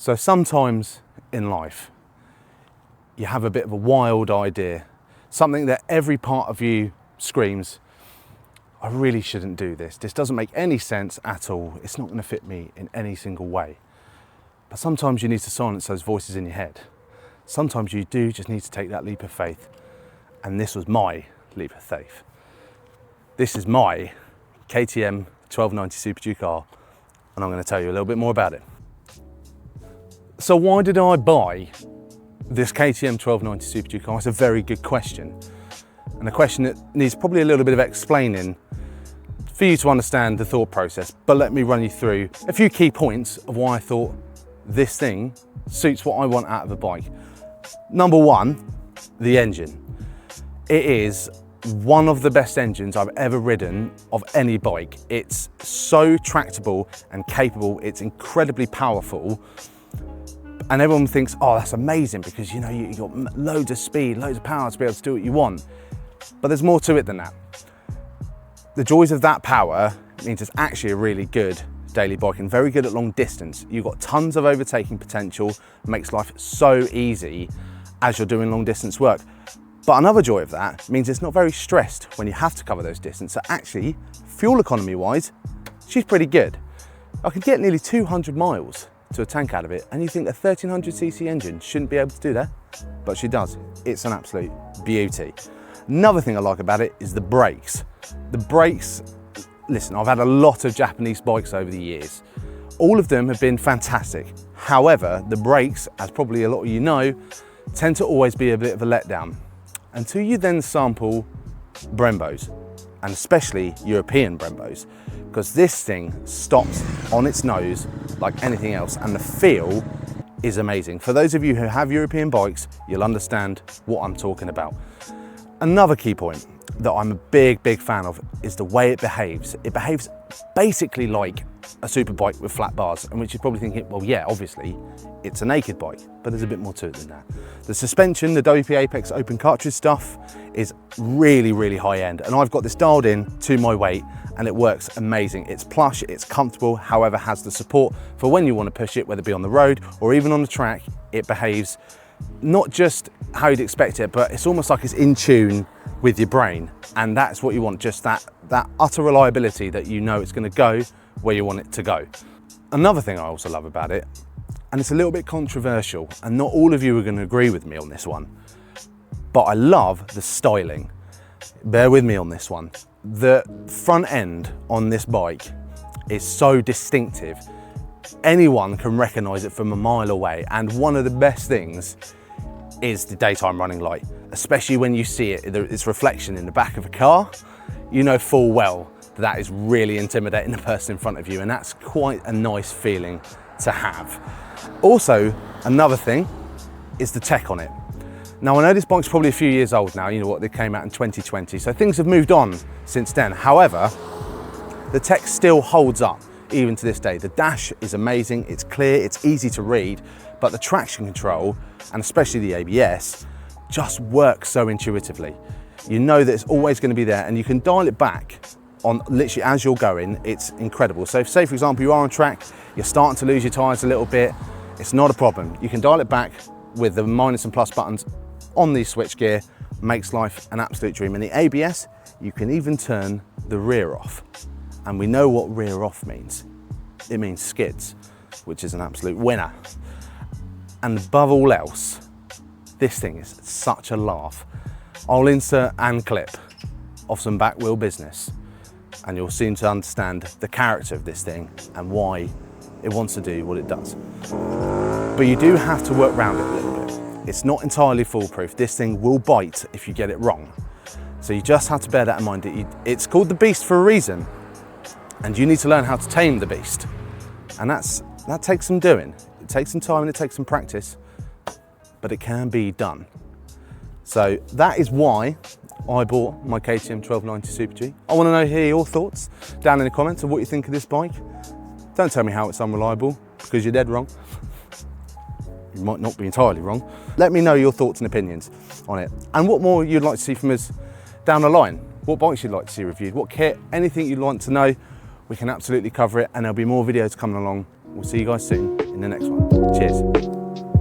So sometimes in life, you have a bit of a wild idea, something that every part of you screams, I really shouldn't do this. This doesn't make any sense at all. It's not going to fit me in any single way. But sometimes you need to silence those voices in your head. Sometimes you do just need to take that leap of faith. And this was my leap of faith. This is my KTM 1290 Super Duke R, and I'm going to tell you a little bit more about it. So why did I buy this KTM 1290 Super Duke R? It's a very good question. And a question that needs probably a little bit of explaining for you to understand the thought process. But let me run you through a few key points of why I thought this thing suits what I want out of a bike. Number one, the engine. It is one of the best engines I've ever ridden of any bike. It's so tractable and capable. It's incredibly powerful. And everyone thinks, oh, that's amazing because you got loads of speed, loads of power to be able to do what you want. But there's more to it than that. The joys of that power means it's actually a really good daily bike and very good at long distance. You've got tons of overtaking potential, makes life so easy as you're doing long distance work. But another joy of that means it's not very stressed when you have to cover those distances. So actually, fuel economy wise, she's pretty good. I could get nearly 200 miles to a tank out of it, and you think a 1300cc engine shouldn't be able to do that, but she does. It's an absolute beauty. Another thing I like about it is the brakes. The brakes, listen, I've had a lot of Japanese bikes over the years. All of them have been fantastic. However, the brakes, as probably a lot of you know, tend to always be a bit of a letdown. Until you then sample Brembos, and especially European Brembos, because this thing stops on its nose like anything else, and the feel is amazing. For those of you who have European bikes, you'll understand what I'm talking about. Another key point that I'm a big fan of is the way it behaves. It behaves basically like a super bike with flat bars, and which you're probably thinking, well, yeah, obviously it's a naked bike, but there's a bit more to it than that. The suspension, the WP Apex open cartridge stuff is really high end, and I've got this dialed in to my weight and it works amazing. It's plush, it's comfortable, however has the support for when you want to push it, whether it be on the road or even on the track. It behaves not just how you'd expect it, but it's almost like it's in tune with your brain, and that's what you want, just that utter reliability that you know it's going to go where you want it to go. Another thing I also love about it, and it's a little bit controversial, and not all of you are going to agree with me on this one, but I love the styling. Bear with me on this one. The front end on this bike is so distinctive. Anyone can recognize it from a mile away, and one of the best things is the daytime running light, especially when you see its reflection in the back of a car. You know full well that is really intimidating the person in front of you, and that's quite a nice feeling to have. Also, another thing is the tech on it. Now, I know this bike's probably a few years old now, you know what, they came out in 2020, so things have moved on since then. However, the tech still holds up even to this day. The dash is amazing, it's clear, it's easy to read, but the traction control, and especially the ABS, just works so intuitively. You know that it's always going to be there, and you can dial it back on literally as you're going. It's incredible. So say for example you are on track, you're starting to lose your tires a little bit, it's not a problem. You can dial it back with the minus and plus buttons on the switch gear. Makes life an absolute dream. And the ABS, you can even turn the rear off, and we know what rear off means. It means skids, which is an absolute winner. And above all else, this thing is such a laugh. I'll insert an clip of some back wheel business, and you'll seem to understand the character of this thing and why it wants to do what it does. But you do have to work around it a little bit. It's not entirely foolproof. This thing will bite if you get it wrong. So you just have to bear that in mind. It's called the beast for a reason, and you need to learn how to tame the beast. And that takes some doing. It takes some time and it takes some practice, but it can be done. So that is why I bought my KTM 1290 Super G. I want to hear your thoughts down in the comments of what you think of this bike. Don't tell me how it's unreliable, because you're dead wrong. You might not be entirely wrong. Let me know your thoughts and opinions on it, and what more you'd like to see from us down the line. What bikes you'd like to see reviewed, what kit, anything you'd like to know, we can absolutely cover it, and there'll be more videos coming along We'll see you guys soon in the next one. Cheers.